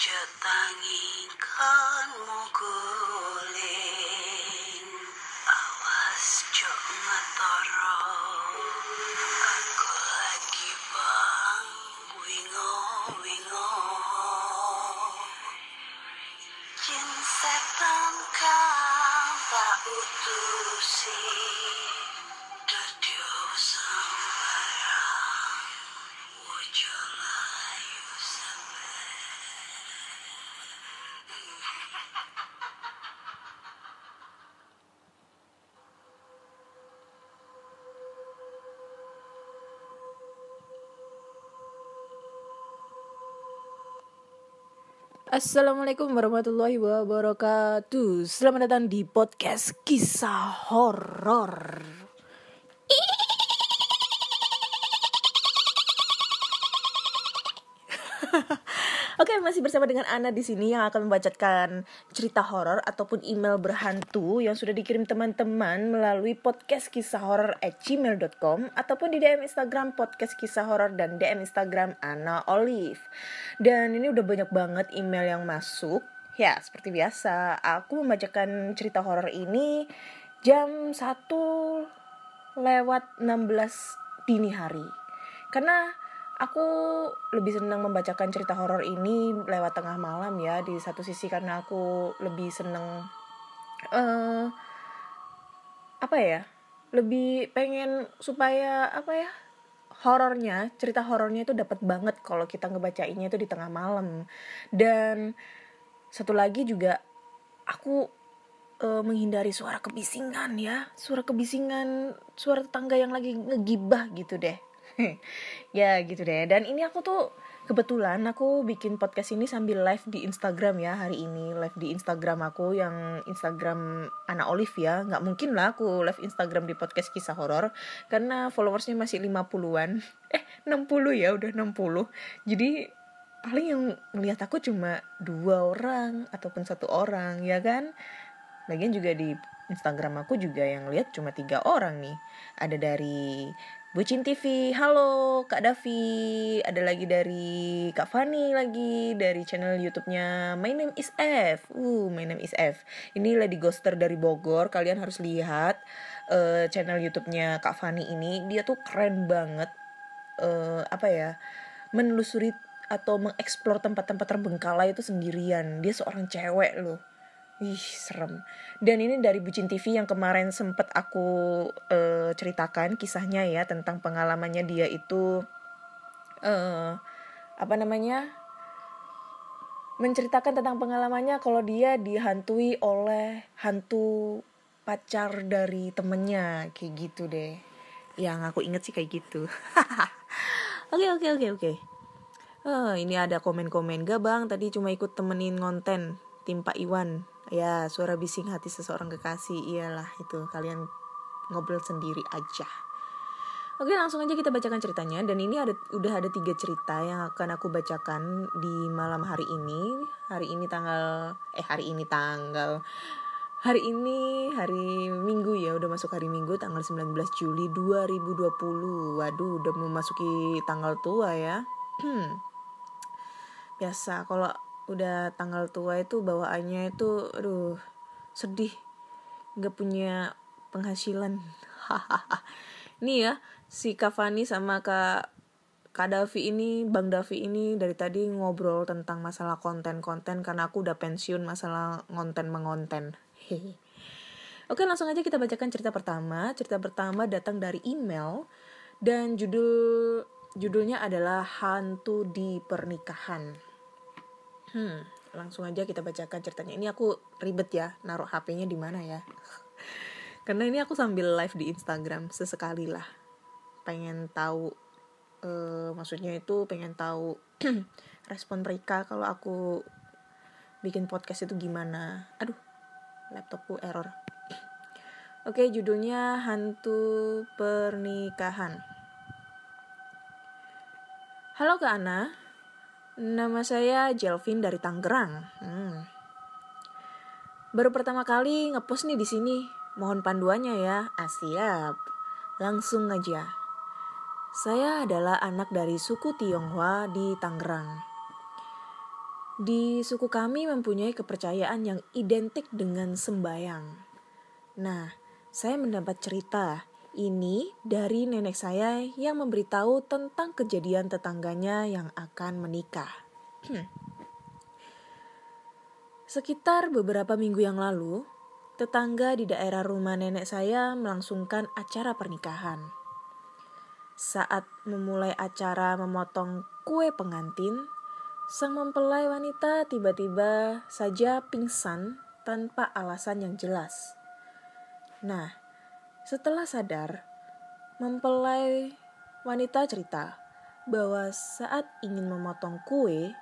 Aja tangi kan mukulin, awas jok matoro. Aku lagi bang wingo. Jin setan kan tak utusi, dadyo sambarang, wojo layu sampai. Assalamualaikum warahmatullahi wabarakatuh. Selamat datang di podcast kisah horor. Oke, masih bersama dengan Ana di sini yang akan membacakan cerita horor ataupun email berhantu yang sudah dikirim teman-teman melalui podcastkisahhoror@gmail.com ataupun di DM Instagram podcast kisah horor dan DM Instagram Ana Olive. Dan ini udah banyak banget email yang masuk. Ya, seperti biasa, aku membacakan cerita horor ini jam 1:16 dini hari. Karena aku lebih senang membacakan cerita horor ini lewat tengah malam ya. Di satu sisi karena aku lebih senang lebih pengen supaya cerita horornya itu dapat banget kalau kita ngebacainnya itu di tengah malam. Dan satu lagi juga aku menghindari suara kebisingan ya. Suara tetangga yang lagi ngegibah gitu deh. Ya gitu deh. Dan ini aku tuh kebetulan aku bikin podcast ini sambil live di Instagram ya hari ini. Live di Instagram aku yang Instagram Ana Olive ya. Gak mungkin lah aku live Instagram di podcast kisah horor karena followersnya masih 50-an. 60 ya, udah 60. Jadi paling yang ngeliat aku cuma 2 orang ataupun 1 orang ya kan. Lagian juga di Instagram aku juga yang lihat cuma 3 orang nih. Ada dari Bucin TV, halo Kak Davi. Ada lagi dari Kak Fani lagi, dari channel YouTube-nya My Name is F. My Name is F. Ini Lady Ghoster dari Bogor. Kalian harus lihat channel YouTube-nya Kak Fani ini. Dia tuh keren banget. Menelusuri atau mengeksplor tempat-tempat terbengkalai itu sendirian. Dia seorang cewek loh. Serem. Dan ini dari Bucin TV yang kemarin sempet aku ceritakan kisahnya ya, tentang pengalamannya dia itu menceritakan tentang pengalamannya kalau dia dihantui oleh hantu pacar dari temennya, kayak gitu deh. Yang aku inget sih kayak gitu. Oke. Ini ada komen-komen. Gak bang, tadi cuma ikut temenin ngonten tim Pak Iwan. Ya, suara bising hati seseorang kekasih. Iyalah itu, kalian ngobrol sendiri aja. Oke, langsung aja kita bacakan ceritanya. Dan ini udah ada 3 cerita yang akan aku bacakan di malam hari ini. Hari Minggu ya, udah masuk hari Minggu tanggal 19 Juli 2020. Waduh, udah memasuki tanggal tua ya. Biasa kalau udah tanggal tua itu bawaannya itu sedih, nggak punya penghasilan. Nih ya, si Kak Fani sama Kak Davi ini, Bang Davi ini dari tadi ngobrol tentang masalah konten-konten karena aku udah pensiun masalah ngonten-mengonten. Oke, langsung aja kita bacakan cerita pertama. Cerita pertama datang dari email dan judulnya adalah Hantu di Pernikahan. Langsung aja kita bacakan ceritanya. Ini aku ribet ya, naruh HP-nya di mana ya? Karena ini aku sambil live di Instagram sesekali lah. Pengen tahu, maksudnya itu pengen tahu respon mereka kalau aku bikin podcast itu gimana. Aduh, laptopku error. Oke, judulnya Hantu Pernikahan. Halo Kak Ana. Nama saya Jelvin dari Tangerang. Baru pertama kali ngepost nih di sini. Mohon panduannya ya. Siap. Langsung aja. Saya adalah anak dari suku Tionghoa di Tangerang. Di suku kami mempunyai kepercayaan yang identik dengan sembayang. Nah, saya mendapat cerita ini dari nenek saya yang memberitahu tentang kejadian tetangganya yang akan menikah. Sekitar beberapa minggu yang lalu, tetangga di daerah rumah nenek saya melangsungkan acara pernikahan. Saat memulai acara memotong kue pengantin, sang mempelai wanita tiba-tiba saja pingsan tanpa alasan yang jelas. Nah, setelah sadar, mempelai wanita cerita bahwa saat ingin memotong kue,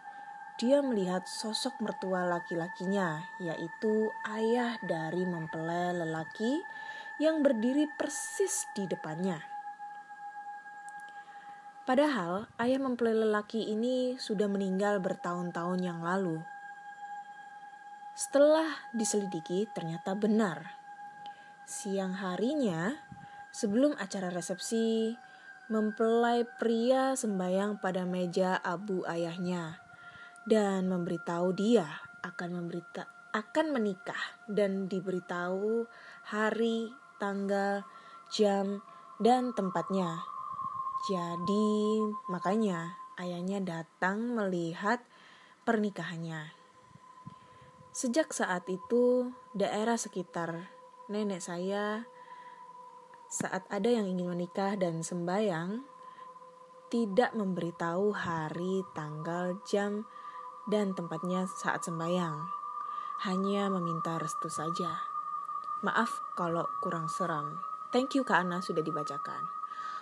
dia melihat sosok mertua laki-lakinya, yaitu ayah dari mempelai lelaki yang berdiri persis di depannya. Padahal ayah mempelai lelaki ini sudah meninggal bertahun-tahun yang lalu. Setelah diselidiki ternyata benar. Siang harinya, sebelum acara resepsi, mempelai pria sembahyang pada meja abu ayahnya dan memberitahu dia akan menikah dan diberitahu hari, tanggal, jam, dan tempatnya. Jadi makanya ayahnya datang melihat pernikahannya. Sejak saat itu, daerah sekitar nenek saya saat ada yang ingin menikah dan sembahyang tidak memberitahu hari, tanggal, jam, dan tempatnya saat sembahyang. Hanya meminta restu saja. Maaf kalau kurang seram. Thank you Kak Ana sudah dibacakan.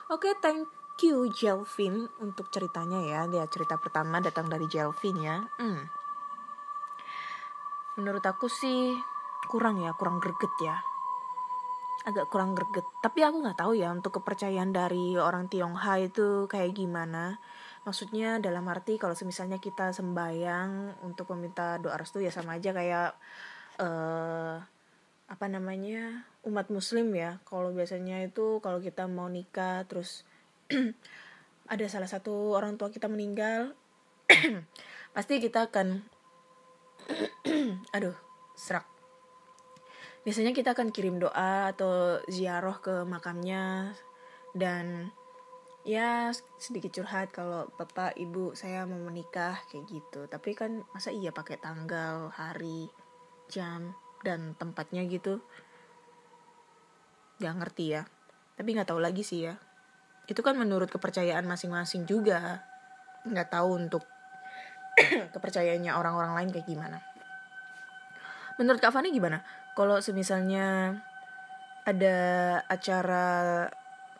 Oke, thank you Jelvin untuk ceritanya ya. Dia cerita pertama datang dari Jelvin ya. Menurut aku sih kurang greget ya. Agak kurang greget. Tapi aku nggak tahu ya untuk kepercayaan dari orang Tionghoa itu kayak gimana. Maksudnya dalam arti kalau misalnya kita sembahyang untuk meminta doa restu ya sama aja kayak umat muslim ya. Kalau biasanya itu kalau kita mau nikah terus ada salah satu orang tua kita meninggal, pasti kita akan serak. Biasanya kita akan kirim doa atau ziarah ke makamnya dan ya sedikit curhat kalau bapak ibu saya mau menikah kayak gitu. Tapi kan masa iya pakai tanggal, hari, jam, dan tempatnya gitu. Gak ngerti ya. Tapi gak tahu lagi sih ya. Itu kan menurut kepercayaan masing-masing juga. Gak tahu untuk kepercayaannya orang-orang lain kayak gimana. Menurut Kak Fani gimana? Kalau semisalnya ada acara,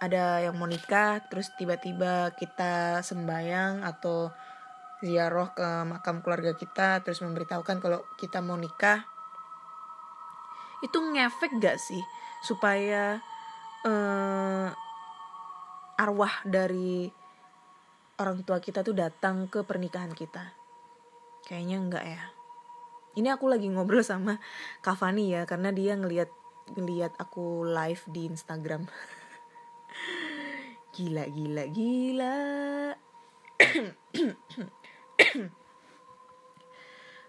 ada yang mau nikah, terus tiba-tiba kita sembahyang atau ziarah ke makam keluarga kita, terus memberitahukan kalau kita mau nikah, itu ngefek gak sih supaya arwah dari orang tua kita tuh datang ke pernikahan kita? Kayaknya enggak ya. Ini aku lagi ngobrol sama Kak Fani ya, karena dia ngelihat aku live di Instagram. Gila.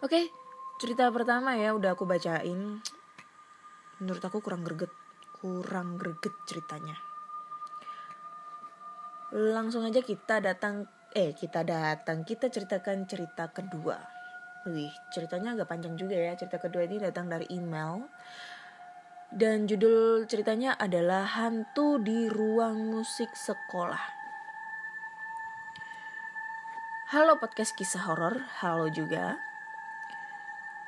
Oke, cerita pertama ya udah aku bacain. Menurut aku kurang greget ceritanya. Langsung aja kita ceritakan cerita kedua. Wih, ceritanya agak panjang juga ya. Cerita kedua ini datang dari email. Dan judul ceritanya adalah Hantu di Ruang Musik Sekolah. Halo podcast kisah horor, halo juga.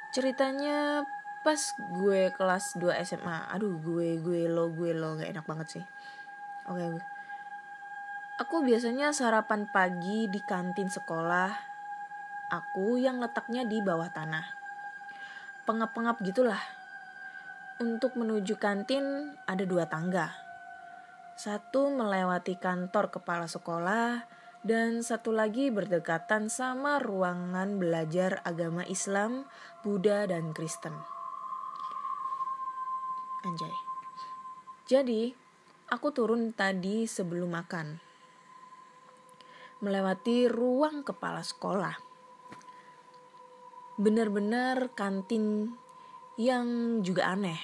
Ceritanya pas gue kelas 2 SMA. Aduh, gue lo gak enak banget sih. Oke. Aku biasanya sarapan pagi di kantin sekolah aku yang letaknya di bawah tanah. Pengap-pengap gitulah. Untuk menuju kantin ada 2 tangga. Satu melewati kantor kepala sekolah dan satu lagi berdekatan sama ruangan belajar agama Islam, Buddha, dan Kristen. Anjay. Jadi, aku turun tadi sebelum makan. Melewati ruang kepala sekolah. Benar-benar kantin yang juga aneh.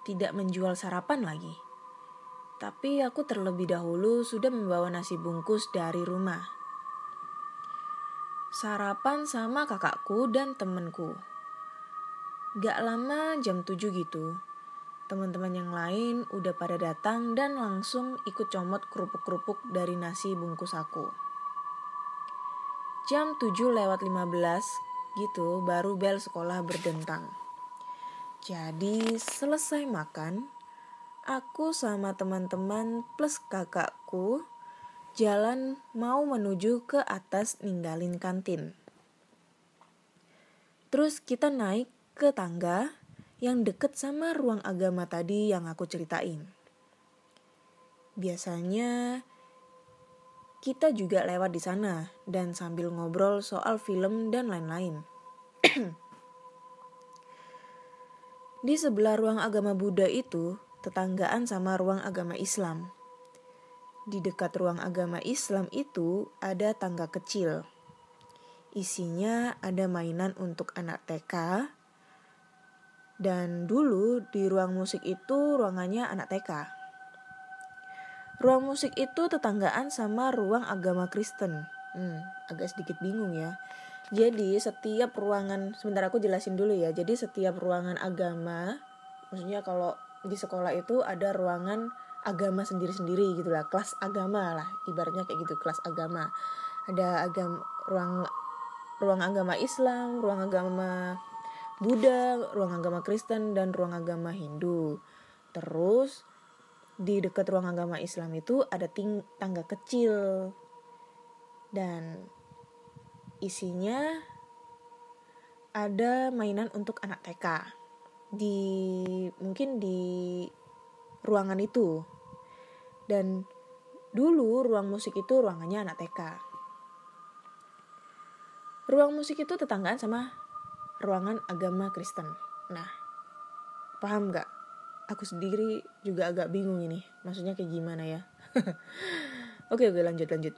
Tidak menjual sarapan lagi. Tapi aku terlebih dahulu sudah membawa nasi bungkus dari rumah. Sarapan sama kakakku dan temenku. Gak lama jam 7 gitu. Teman-teman yang lain udah pada datang dan langsung ikut comot kerupuk-kerupuk dari nasi bungkus aku. Jam 7:15 gitu baru bel sekolah berdentang. Jadi selesai makan, aku sama teman-teman plus kakakku jalan mau menuju ke atas ninggalin kantin. Terus kita naik ke tangga yang deket sama ruang agama tadi yang aku ceritain. Biasanya kita juga lewat di sana dan sambil ngobrol soal film dan lain-lain. Di sebelah ruang agama Buddha itu tetanggaan sama ruang agama Islam. Di dekat ruang agama Islam itu ada tangga kecil. Isinya ada mainan untuk anak TK. Dan dulu di ruang musik itu ruangannya anak TK. Ruang musik itu tetanggaan sama ruang agama Kristen. Agak sedikit bingung ya. Jadi setiap ruangan, sebentar aku jelasin dulu ya. Jadi setiap ruangan agama, maksudnya kalau di sekolah itu ada ruangan agama sendiri-sendiri gitu lah. Kelas agama lah, ibaratnya kayak gitu, kelas agama. Ada ruang agama Islam, ruang agama Buddha, ruang agama Kristen, dan ruang agama Hindu. Terus di dekat ruang agama Islam itu ada tangga kecil dan isinya ada mainan untuk anak TK mungkin di ruangan itu. Dan dulu ruang musik itu ruangannya anak TK. Ruang musik itu tetanggaan sama ruangan agama Kristen. Nah, paham gak? Aku sendiri juga agak bingung ini. Maksudnya kayak gimana ya? Oke, lanjut.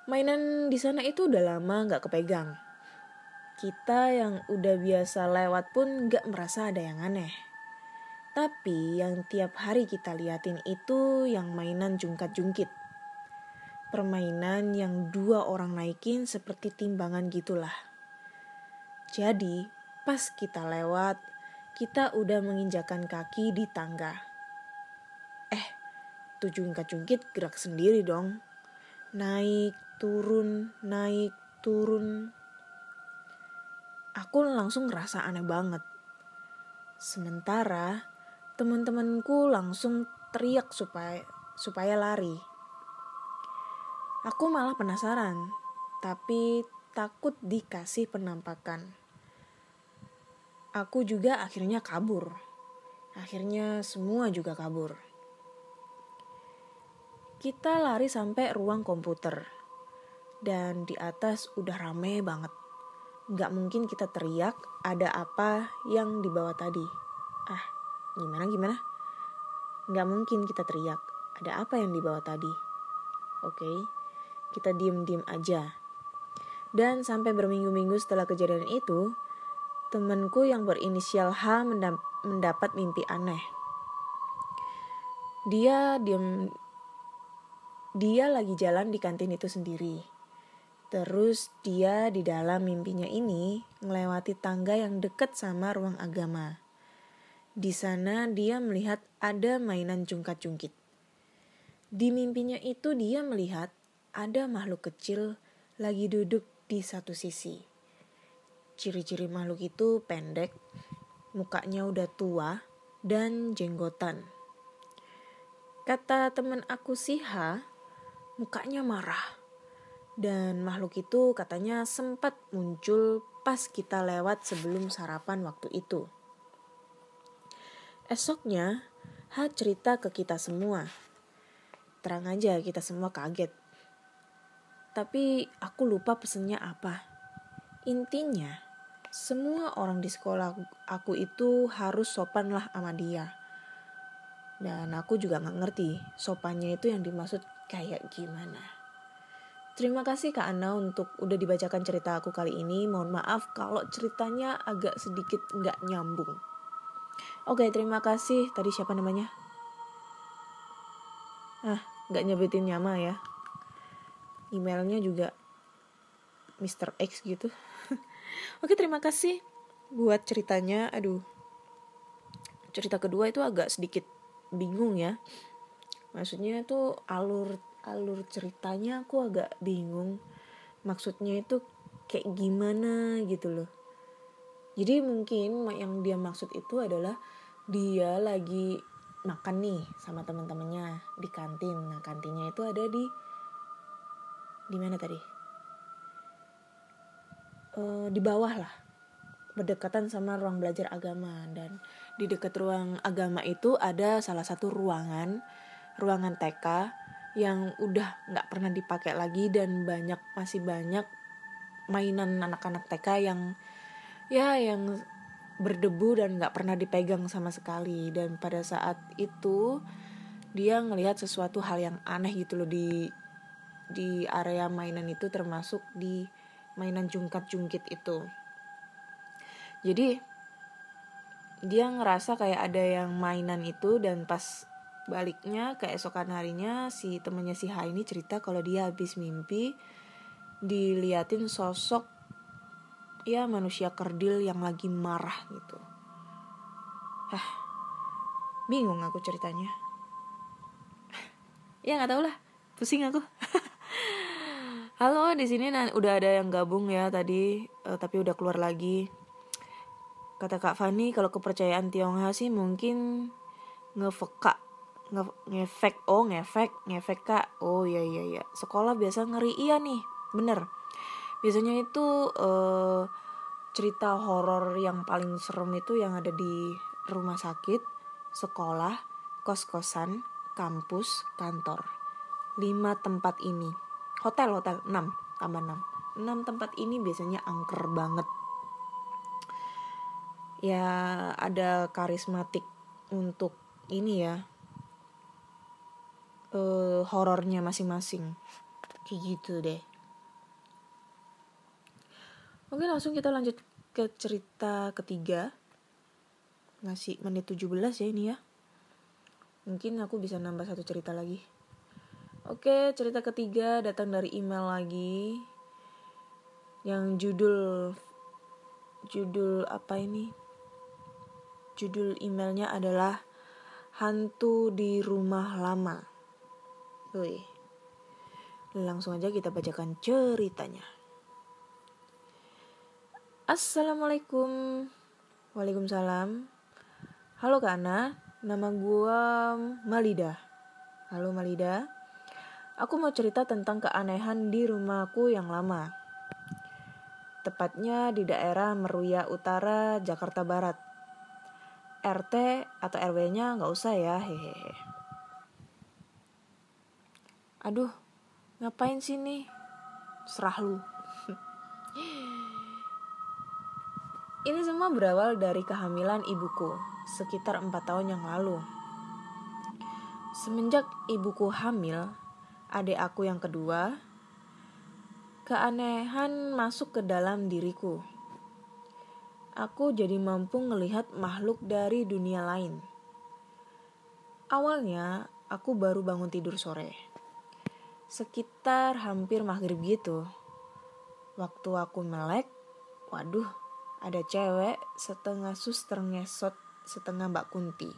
Mainan di sana itu udah lama gak kepegang. Kita yang udah biasa lewat pun gak merasa ada yang aneh. Tapi yang tiap hari kita liatin itu yang mainan jungkat-jungkit. Permainan yang 2 orang naikin seperti timbangan gitulah. Jadi pas kita lewat, kita udah menginjakan kaki di tangga. Tuh jungkat-jungkit gerak sendiri dong. Naik, turun. Aku langsung ngerasa aneh banget. Sementara teman-temanku langsung teriak supaya lari. Aku malah penasaran, tapi takut dikasih penampakan. Aku juga akhirnya kabur. Akhirnya semua juga kabur. Kita lari sampai ruang komputer. Dan di atas udah rame banget. Gak mungkin kita teriak ada apa yang di bawah tadi. Gimana? Gak mungkin kita teriak ada apa yang di bawah tadi. Oke, kita diem-diem aja. Dan sampai berminggu-minggu setelah kejadian itu, temanku yang berinisial H mendapat mimpi aneh. Dia lagi jalan di kantin itu sendiri. Terus dia di dalam mimpinya ini ngelewati tangga yang dekat sama ruang agama. Di sana dia melihat ada mainan jungkat-jungkit. Di mimpinya itu dia melihat ada makhluk kecil lagi duduk di satu sisi. Ciri-ciri makhluk itu pendek, mukanya udah tua, dan jenggotan. Kata teman aku si H, mukanya marah. Dan makhluk itu katanya sempat muncul pas kita lewat sebelum sarapan waktu itu. Esoknya, H cerita ke kita semua. Terang aja kita semua kaget. Tapi aku lupa pesennya apa. Intinya, semua orang di sekolah aku itu harus sopan lah sama dia. Dan aku juga gak ngerti sopannya itu yang dimaksud kayak gimana. Terima kasih Kak Ana untuk udah dibacakan cerita aku kali ini. Mohon maaf kalau ceritanya agak sedikit nggak nyambung. Oke, terima kasih. Tadi siapa namanya? Nggak nyebutin nama ya. Emailnya juga Mr. X gitu. Oke, terima kasih buat ceritanya. Aduh, cerita kedua itu agak sedikit bingung ya. Maksudnya itu alur ceritanya aku agak bingung. Maksudnya itu kayak gimana gitu loh. Jadi mungkin yang dia maksud itu adalah dia lagi makan nih sama teman-temannya di kantin. Nah, kantinnya itu ada di mana tadi? Di bawah lah, berdekatan sama ruang belajar agama. Dan di dekat ruang agama itu ada salah satu ruangan TK yang udah nggak pernah dipakai lagi, dan masih banyak mainan anak-anak TK yang berdebu dan nggak pernah dipegang sama sekali. Dan pada saat itu dia ngelihat sesuatu hal yang aneh gitu loh di area mainan itu, termasuk di mainan jungkat-jungkit itu. Jadi dia ngerasa kayak ada yang mainan itu, dan pas baliknya keesokan harinya si temennya si H ini cerita kalau dia habis mimpi diliatin sosok manusia kerdil yang lagi marah gitu. Bingung aku ceritanya. Ya nggak tahu lah, pusing aku. Halo, di sini udah ada yang gabung ya tadi, tapi udah keluar lagi. Kata Kak Fani, kalau kepercayaan Tionghoa sih mungkin ngefek Kak. Oh iya. Sekolah biasa ngeri, iya nih, bener. Biasanya itu cerita horor yang paling serem itu yang ada di rumah sakit, sekolah, kos-kosan, kampus, kantor. 5 tempat ini. Hotel 6 tambah 6. 6 tempat ini biasanya angker banget. Ya ada karismatik untuk ini ya, horornya masing-masing. Kayak gitu deh. Oke, langsung kita lanjut ke cerita ketiga. Masih menit 17 ya ini ya. Mungkin aku bisa nambah 1 cerita lagi. Oke, cerita ketiga datang dari email lagi. Yang judul apa ini? Judul emailnya adalah Hantu di Rumah Lama. Wih. Langsung aja kita bacakan ceritanya. Assalamualaikum. Waalaikumsalam. Halo Kak Ana, nama gue Malida. Halo Malida. Aku mau cerita tentang keanehan di rumahku yang lama. Tepatnya di daerah Meruya Utara, Jakarta Barat. RT atau RW-nya gak usah ya, hehehe. Aduh, ngapain sih nih? Serah lu. Ini semua berawal dari kehamilan ibuku, sekitar 4 tahun yang lalu. Semenjak ibuku hamil, adik aku yang kedua, keanehan masuk ke dalam diriku. Aku jadi mampu melihat makhluk dari dunia lain. Awalnya, aku baru bangun tidur sore. Sekitar hampir maghrib gitu. Waktu aku melek, waduh, ada cewek setengah suster ngesot, setengah Mbak Kunti.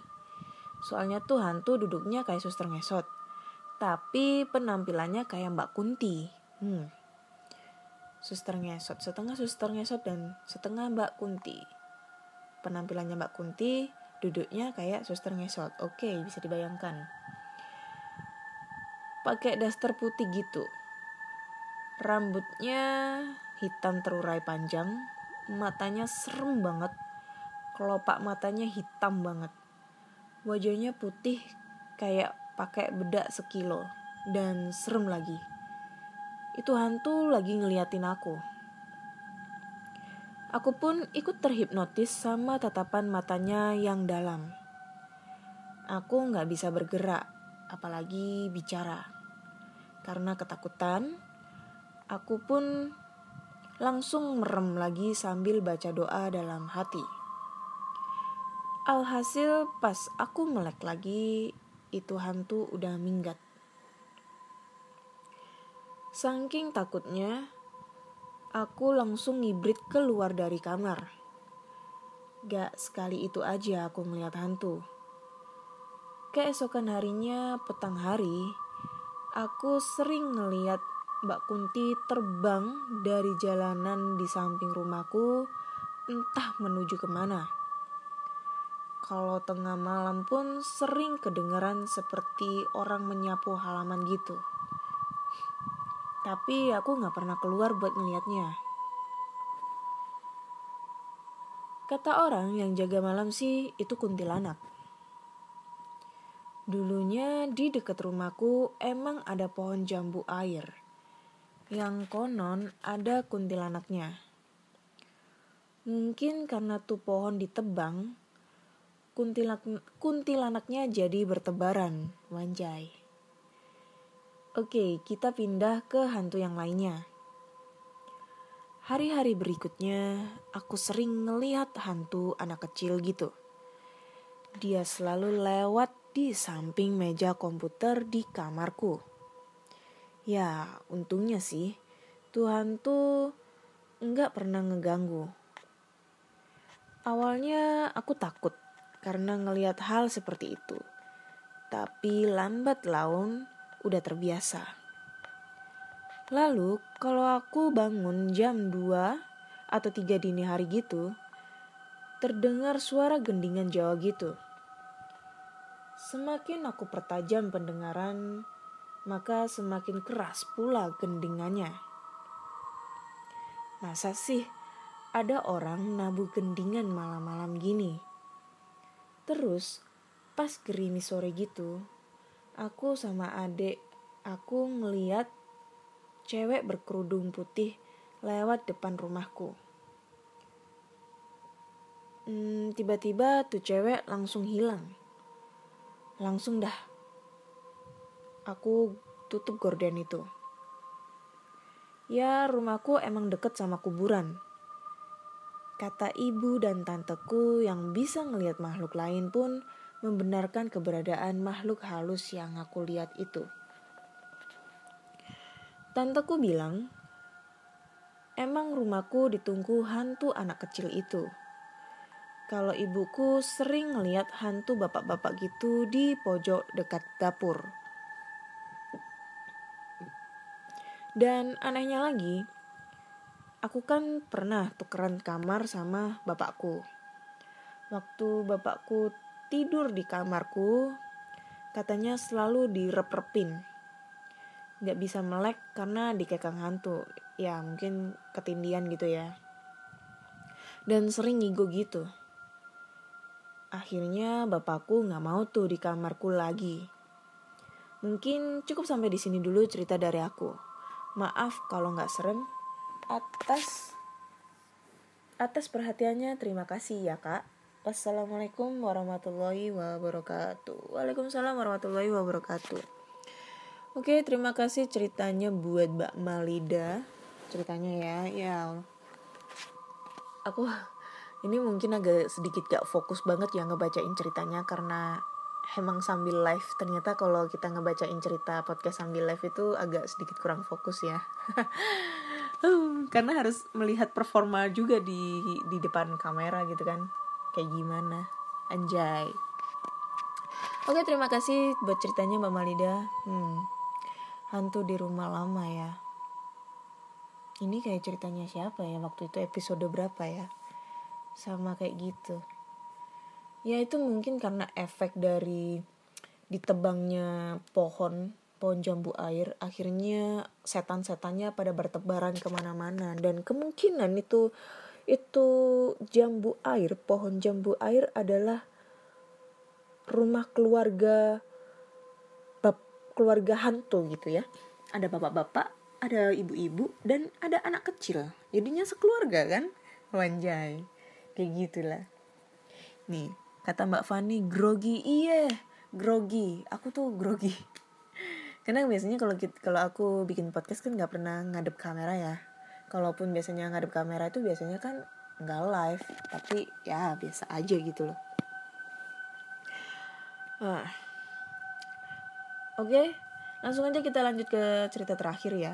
Soalnya tuh hantu duduknya kayak suster ngesot, tapi penampilannya kayak Mbak Kunti. Suster ngesot, setengah suster ngesot dan setengah Mbak Kunti. Penampilannya Mbak Kunti, duduknya kayak suster ngesot. Oke, bisa dibayangkan. Pakai daster putih gitu. Rambutnya hitam terurai panjang, matanya serem banget. Kelopak matanya hitam banget. Wajahnya putih kayak pakai bedak sekilo dan serem lagi. Itu hantu lagi ngeliatin aku. Aku pun ikut terhipnotis sama tatapan matanya yang dalam. Aku gak bisa bergerak, apalagi bicara. Karena ketakutan, Aku pun langsung merem lagi sambil baca doa dalam hati. Alhasil pas aku melek lagi, itu hantu udah minggat. Saking takutnya, aku langsung ngibrit keluar dari kamar. Gak sekali itu aja aku melihat hantu. Keesokan harinya, petang hari, aku sering ngeliat Mbak Kunti terbang dari jalanan di samping rumahku, entah menuju kemana. Kalau tengah malam pun sering kedengeran seperti orang menyapu halaman gitu. Tapi aku gak pernah keluar buat ngeliatnya. Kata orang yang jaga malam sih itu kuntilanak. Dulunya di dekat rumahku emang ada pohon jambu air. Yang konon ada kuntilanaknya. Mungkin karena tuh pohon ditebang, kuntilanaknya jadi bertebaran, wanjay. Oke, kita pindah ke hantu yang lainnya. Hari-hari berikutnya, aku sering ngelihat hantu anak kecil gitu. Dia selalu lewat di samping meja komputer di kamarku. Ya, untungnya sih, tuh hantu nggak pernah ngeganggu. Awalnya aku takut karena ngelihat hal seperti itu. Tapi lambat laun udah terbiasa. Lalu kalau aku bangun jam 2 atau 3 dini hari gitu, terdengar suara gendingan Jawa gitu. Semakin aku pertajam pendengaran, maka semakin keras pula gendingannya. Masa sih ada orang nabuh gendingan malam-malam gini? Terus pas gerimis sore gitu, aku sama adik aku ngeliat cewek berkerudung putih lewat depan rumahku. Tiba-tiba tuh cewek langsung hilang. Langsung dah aku tutup gorden itu. Ya, rumahku emang deket sama kuburan. Kata ibu dan tanteku yang bisa ngelihat makhluk lain pun membenarkan keberadaan makhluk halus yang aku lihat itu. Tanteku bilang, emang rumahku ditunggu hantu anak kecil itu. Kalau ibuku sering ngelihat hantu bapak-bapak gitu di pojok dekat dapur. Dan anehnya lagi, aku kan pernah tukeran kamar sama bapakku. Waktu bapakku tidur di kamarku, katanya selalu direp-repin. Gak bisa melek karena dikekang hantu. Ya mungkin ketindian gitu ya. Dan sering ngigo gitu. Akhirnya bapakku gak mau tuh di kamarku lagi. Mungkin cukup sampai di sini dulu cerita dari aku. Maaf kalau gak serem. Atas perhatiannya terima kasih ya kak. Wassalamualaikum warahmatullahi wabarakatuh. Waalaikumsalam warahmatullahi wabarakatuh. Oke, terima kasih ceritanya buat Mbak Malida. Ceritanya ya. Aku ini mungkin agak sedikit gak fokus banget ya ngebacain ceritanya karena emang sambil live. Ternyata kalau kita ngebacain cerita podcast sambil live itu agak sedikit kurang fokus ya. Karena harus melihat performa juga di depan kamera gitu kan. Kayak gimana? Anjay. Oke, terima kasih buat ceritanya Mbak Malida. Hantu di rumah lama ya. Ini kayak ceritanya siapa ya? Waktu itu episode berapa ya? Sama kayak gitu. Ya itu mungkin karena efek dari ditebangnya pohon jambu air. Akhirnya setan-setannya pada bertebaran kemana-mana. Dan kemungkinan itu jambu air, pohon jambu air adalah rumah keluarga hantu gitu ya. Ada bapak-bapak, ada ibu-ibu, dan ada anak kecil. Jadinya sekeluarga kan? Wanjay. Kayak gitulah. Nih, kata Mbak Fani, grogi. Iya, grogi. Aku tuh grogi. Karena biasanya kalau aku bikin podcast kan nggak pernah ngadep kamera ya. Kalaupun biasanya ngadep kamera itu biasanya kan nggak live, tapi ya biasa aja gitu loh. Oke, langsung aja kita lanjut ke cerita terakhir ya.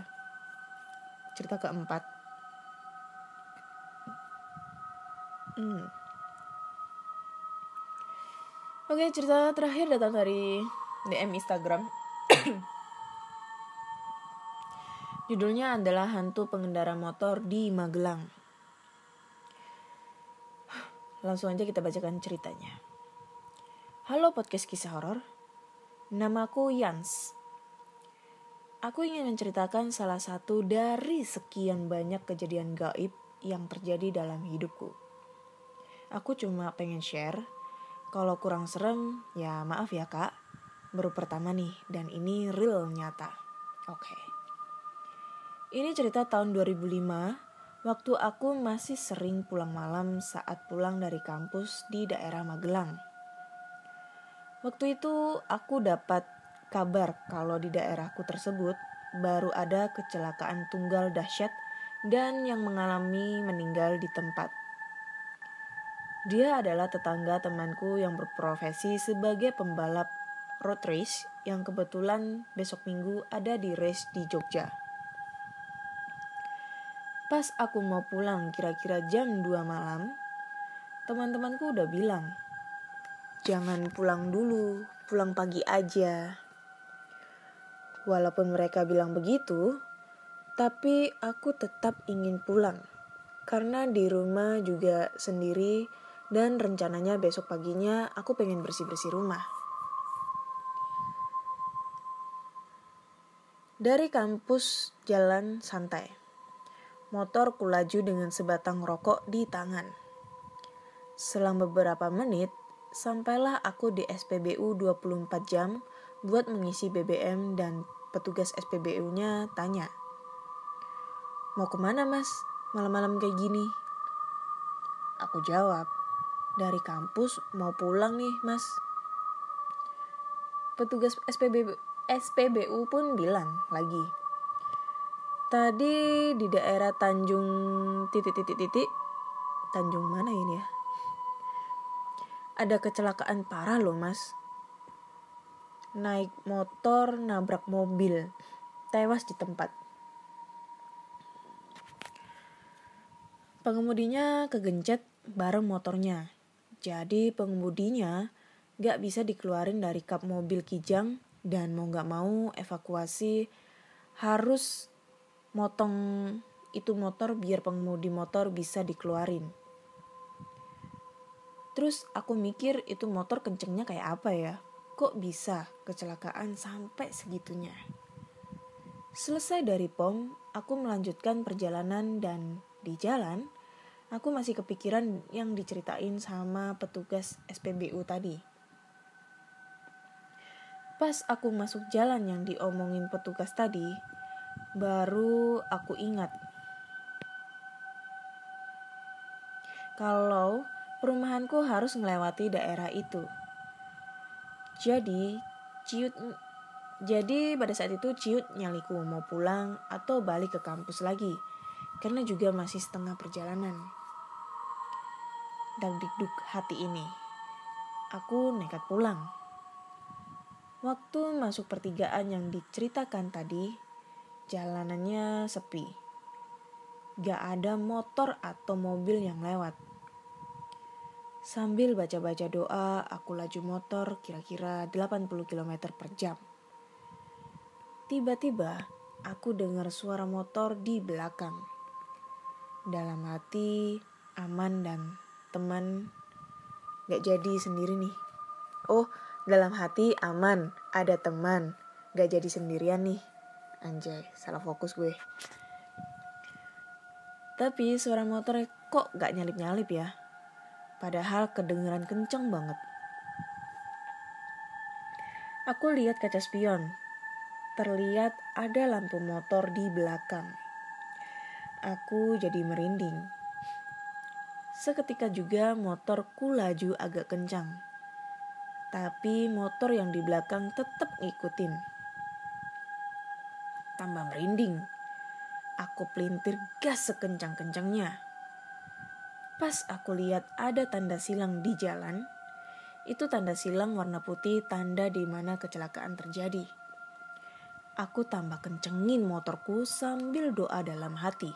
Cerita keempat. Oke, cerita terakhir datang dari DM Instagram. Judulnya adalah Hantu Pengendara Motor di Magelang. Langsung aja kita bacakan ceritanya. Halo podcast kisah horor. Namaku Yans. Aku ingin menceritakan salah satu dari sekian banyak kejadian gaib yang terjadi dalam hidupku. Aku cuma pengen share. Kalau kurang serem, ya maaf ya kak. Baru pertama nih, dan ini real nyata. Oke. Ini cerita tahun 2005, waktu aku masih sering pulang malam saat pulang dari kampus di daerah Magelang. Waktu itu aku dapat kabar kalau di daerahku tersebut baru ada kecelakaan tunggal dahsyat dan yang mengalami meninggal di tempat. Dia adalah tetangga temanku yang berprofesi sebagai pembalap road race yang kebetulan besok minggu ada di race di Jogja. Pas aku mau pulang kira-kira jam 2 malam, teman-temanku udah bilang, jangan pulang dulu, pulang pagi aja. Walaupun mereka bilang begitu, tapi aku tetap ingin pulang. Karena di rumah juga sendiri dan rencananya besok paginya aku pengen bersih-bersih rumah. Dari kampus jalan santai. Motor kulaju dengan sebatang rokok di tangan. Selang beberapa menit, sampailah aku di SPBU 24 jam buat mengisi BBM dan petugas SPBU-nya tanya, mau kemana mas? Malam-malam kayak gini. Aku jawab, dari kampus mau pulang nih mas. Petugas SPBU pun bilang lagi, tadi di daerah Tanjung titik. Tanjung mana ini ya? Ada kecelakaan parah loh mas. Naik motor nabrak mobil, tewas di tempat. Pengemudinya kegencet bareng motornya. Jadi pengemudinya gak bisa dikeluarin dari kap mobil kijang dan mau gak mau evakuasi harus motong itu motor biar pengemudi motor bisa dikeluarin. Terus aku mikir itu motor kencengnya kayak apa ya? Kok bisa kecelakaan sampai segitunya? Selesai dari pom, aku melanjutkan perjalanan dan di jalan, aku masih kepikiran yang diceritain sama petugas SPBU tadi. Pas aku masuk jalan yang diomongin petugas tadi, baru aku ingat kalau perumahanku harus melewati daerah itu. Jadi pada saat itu ciut nyaliku mau pulang atau balik ke kampus lagi. Karena juga masih setengah perjalanan. Dagdikduk hati ini. Aku nekat pulang. Waktu masuk pertigaan yang diceritakan tadi, jalanannya sepi. Gak ada motor atau mobil yang lewat. Sambil baca-baca doa, aku laju motor kira-kira 80 km per jam. Tiba-tiba, aku dengar suara motor di belakang. Dalam hati, aman dan teman gak jadi sendiri nih. Oh, dalam hati aman, ada teman, gak jadi sendirian nih. Anjay, salah fokus gue. Tapi suara motor kok gak nyalip-nyalip ya? Padahal kedengeran kenceng banget. Aku lihat kaca spion. Terlihat ada lampu motor di belakang. Aku jadi merinding. Seketika juga motorku laju agak kencang. Tapi motor yang di belakang tetap ngikutin. tambah merinding. Aku pelintir gas sekencang-kencangnya. Pas aku lihat ada tanda silang di jalan, itu tanda silang warna putih, tanda di mana kecelakaan terjadi. Aku tambah kencengin motorku sambil doa dalam hati.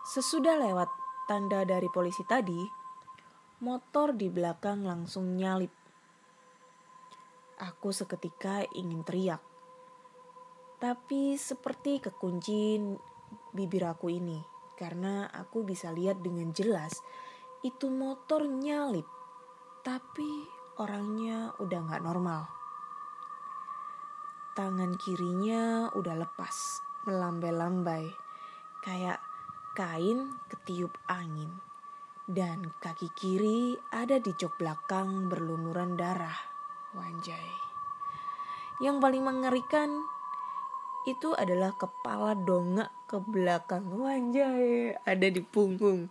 Sesudah lewat tanda dari polisi tadi, motor di belakang langsung nyalip. Aku seketika ingin teriak, tapi seperti kekunci bibir aku ini, karena aku bisa lihat dengan jelas itu motor nyalip, tapi orangnya udah gak normal. Tangan kirinya udah lepas, melambai-lambai, kayak kain ketiup angin. Dan kaki kiri ada di jok belakang berlumuran darah. Wanjay. Yang paling mengerikan itu adalah kepala dongak ke belakang. Wanjay, ada di punggung.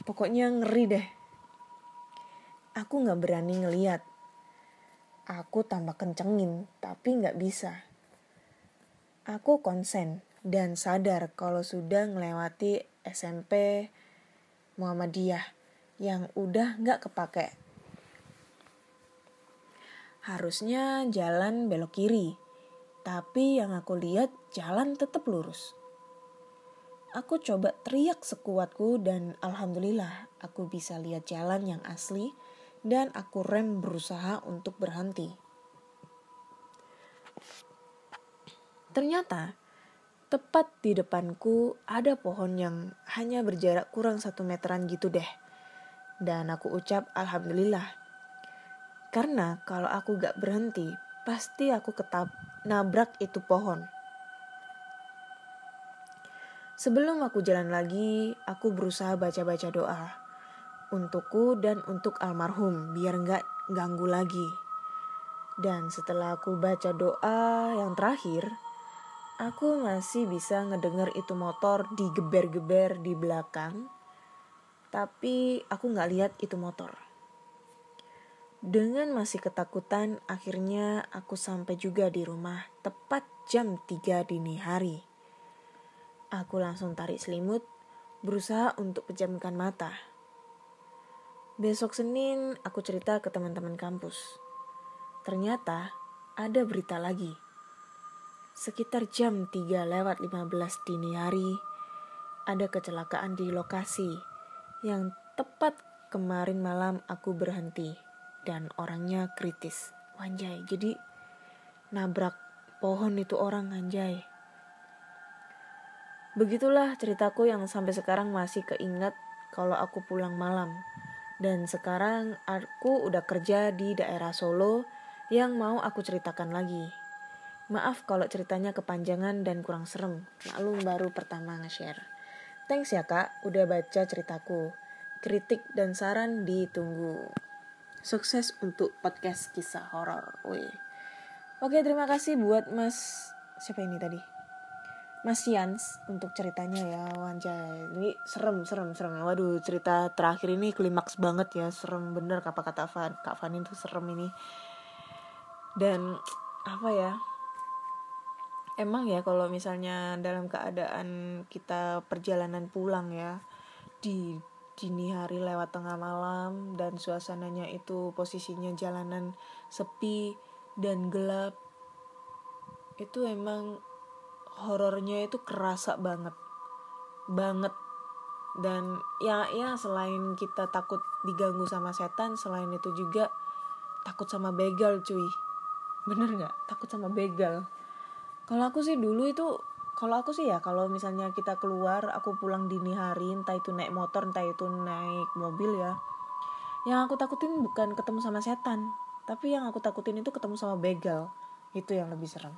Pokoknya ngeri deh. Aku gak berani ngeliat. Aku tambah kencengin, tapi gak bisa. Aku konsen dan sadar kalau sudah melewati SMP Muhammadiyah yang udah gak kepake. Harusnya jalan belok kiri, tapi yang aku lihat jalan tetap lurus. Aku coba teriak sekuatku dan alhamdulillah aku bisa lihat jalan yang asli dan aku rem berusaha untuk berhenti. Ternyata tepat di depanku ada pohon yang hanya berjarak kurang 1 meteran gitu deh. Dan aku ucap alhamdulillah. Karena kalau aku gak berhenti, pasti aku nabrak itu pohon. Sebelum aku jalan lagi, aku berusaha baca-baca doa. Untukku dan untuk almarhum, biar gak ganggu lagi. Dan setelah aku baca doa yang terakhir, aku masih bisa ngedenger itu motor digeber-geber di belakang. Tapi aku gak lihat itu motor. Dengan masih ketakutan, akhirnya aku sampai juga di rumah tepat jam 3 dini hari. Aku langsung tarik selimut, berusaha untuk pejamkan mata. Besok Senin, aku cerita ke teman-teman kampus. Ternyata ada berita lagi. Sekitar jam 3:15 dini hari, ada kecelakaan di lokasi yang tepat kemarin malam aku berhenti. Dan orangnya kritis. Wanjay, jadi nabrak pohon itu orang, anjay. Begitulah ceritaku yang sampai sekarang masih keingat kalau aku pulang malam. Dan sekarang aku udah kerja di daerah Solo yang mau aku ceritakan lagi. Maaf kalau ceritanya kepanjangan dan kurang serem. Maklum baru pertama nge-share. Thanks ya kak, udah baca ceritaku. Kritik dan saran ditunggu. Sukses untuk podcast kisah horor. Oke, terima kasih buat Mas siapa ini tadi? Mas Yans untuk ceritanya ya, wanjay. Ini serem. Waduh, cerita terakhir ini klimaks banget ya, serem bener kata Kak Fani tuh serem ini. Dan apa ya? Emang ya kalau misalnya dalam keadaan kita perjalanan pulang ya di dini hari lewat tengah malam dan suasananya itu posisinya jalanan sepi dan gelap, itu emang horornya itu kerasa banget. Dan ya selain kita takut diganggu sama setan, selain itu juga takut sama begal cuy. Bener gak? Takut sama begal. Kalau aku sih ya kalau misalnya kita keluar, aku pulang dini hari, entah itu naik motor, entah itu naik mobil ya, yang aku takutin bukan ketemu sama setan, tapi yang aku takutin itu ketemu sama begal. Itu yang lebih serem.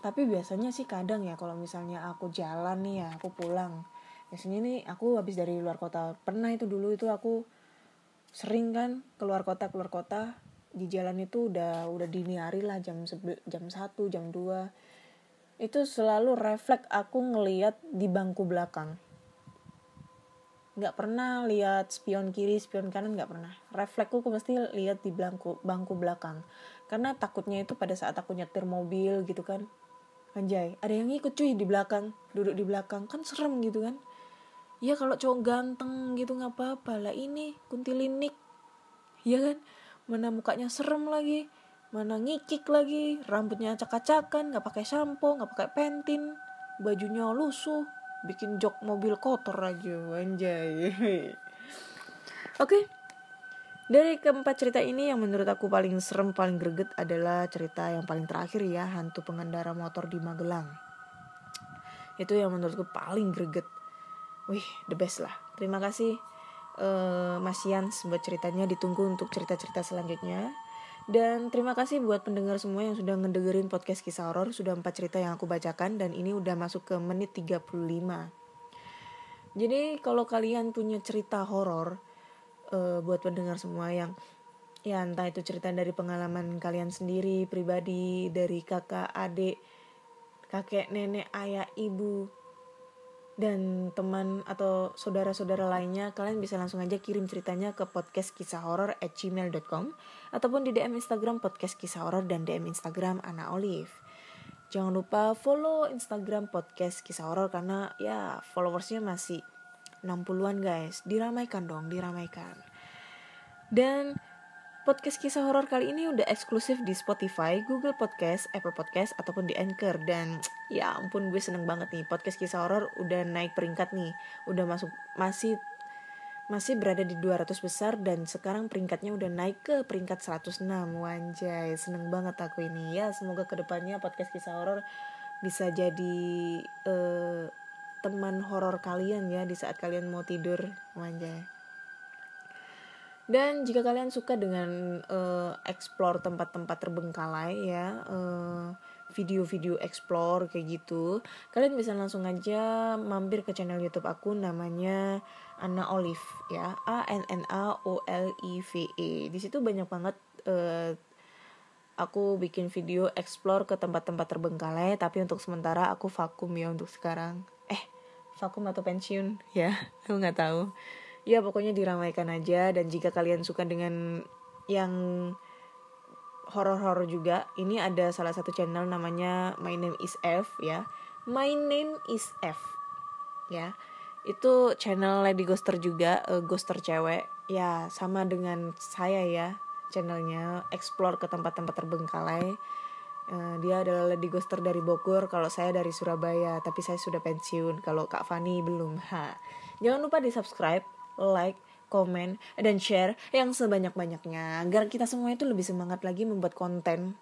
Tapi biasanya sih kadang ya kalau misalnya aku jalan nih ya, aku pulang, biasanya nih aku habis dari luar kota. Pernah itu dulu itu aku sering kan keluar kota di jalan itu udah dini hari lah, jam 1, jam 2. Itu selalu refleks aku ngelihat di bangku belakang. Gak pernah lihat spion kiri, spion kanan, gak pernah. Refleksku mesti lihat di bangku belakang. Karena takutnya itu pada saat aku nyetir mobil gitu kan, anjay, ada yang ngikut cuy di belakang, duduk di belakang, kan serem gitu kan. Ya kalau cowok ganteng gitu nggak apa-apa lah, ini kuntilinik, ya kan, mana mukanya serem lagi, mana ngikik lagi, rambutnya acak-acakan, nggak pakai sampo, nggak pakai pentin, bajunya lusuh, bikin jok mobil kotor aja, anjay. Oke. Dari keempat cerita ini yang menurut aku paling serem, paling greget adalah cerita yang paling terakhir ya, hantu pengendara motor di Magelang. Itu yang menurutku paling greget. Wih, the best lah. Terima kasih Mas Yans buat ceritanya. Ditunggu untuk cerita-cerita selanjutnya. Dan terima kasih buat pendengar semua yang sudah ngedengerin podcast kisah horor. Sudah 4 cerita yang aku bacakan dan ini udah masuk ke menit 35. Jadi kalau kalian punya cerita horor, buat pendengar semua yang ya entah itu cerita dari pengalaman kalian sendiri, pribadi, dari kakak, adik, kakek, nenek, ayah, ibu, dan teman atau saudara-saudara lainnya, kalian bisa langsung aja kirim ceritanya ke podcastkisahhoror@gmail.com ataupun di DM Instagram podcast kisah horor dan DM Instagram Ana Olive. Jangan lupa follow Instagram podcast kisah horor karena ya followersnya masih 60-an guys. Diramaikan dong, diramaikan. Dan podcast kisah horor kali ini udah eksklusif di Spotify, Google Podcast, Apple Podcast, ataupun di Anchor. Dan ya ampun, gue seneng banget nih, podcast kisah horor udah naik peringkat nih. Udah masih berada di 200 besar dan sekarang peringkatnya udah naik ke peringkat 106. Wanjay, seneng banget aku ini. Ya semoga kedepannya podcast kisah horor bisa jadi teman horor kalian ya di saat kalian mau tidur. Wanjay. Dan jika kalian suka dengan explore tempat-tempat terbengkalai ya, video-video explore kayak gitu, kalian bisa langsung aja mampir ke channel YouTube aku, namanya Ana Olive ya, ANNAOLIVE. Di situ banyak banget aku bikin video explore ke tempat-tempat terbengkalai, tapi untuk sementara aku vakum ya untuk sekarang. Vakum atau pensiun ya, aku nggak tahu. Ya pokoknya diramaikan aja. Dan jika kalian suka dengan yang horor-horor juga, ini ada salah satu channel namanya My Name is F ya. My Name is F ya. Itu channel Lady Ghoster juga, ghoster cewek. Ya sama dengan saya ya, channelnya explore ke tempat-tempat terbengkalai. Dia adalah Lady Ghoster dari Bogor, kalau saya dari Surabaya, tapi saya sudah pensiun. Kalau Kak Fani belum. Jangan lupa di subscribe, like, komen, dan share yang sebanyak-banyaknya agar kita semua itu lebih semangat lagi membuat konten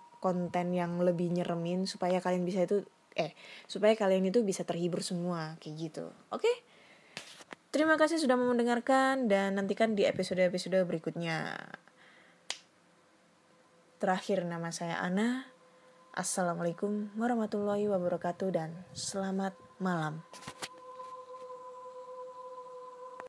yang lebih nyeremin supaya kalian itu bisa terhibur semua kayak gitu. Oke? Terima kasih sudah mendengarkan dan nantikan di episode-episode berikutnya. Terakhir, nama saya Ana. Assalamualaikum warahmatullahi wabarakatuh dan selamat malam.